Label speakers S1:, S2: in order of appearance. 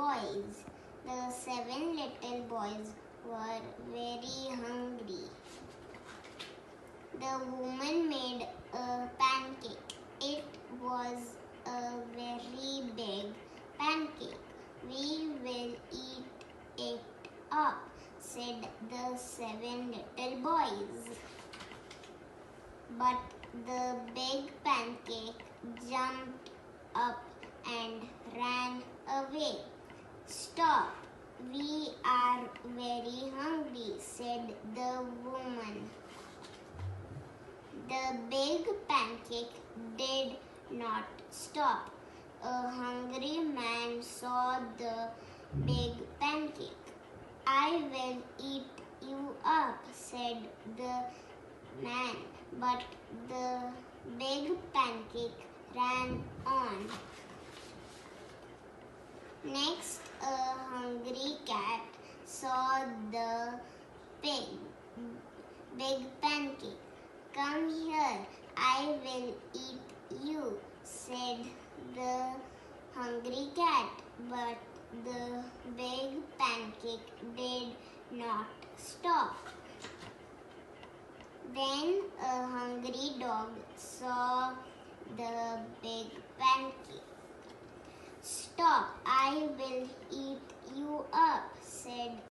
S1: boys. The 7 little boys were very hungry. The woman made a pancake. It was a very big pancake. We will eat it up, said the 7 little boys. But the big pancake jumped up and ran away. Stop, we are very hungry, said the woman. The big pancake did not stop. A hungry man saw the big pancake. I will eat you up, said the man. But the big pancake ran on. Next, a hungry cat saw the big pancake. Come here, I will eat you, said the hungry cat. But the big pancake did not stop. Then a hungry dog saw the big pancake. Stop, I will eat you up, said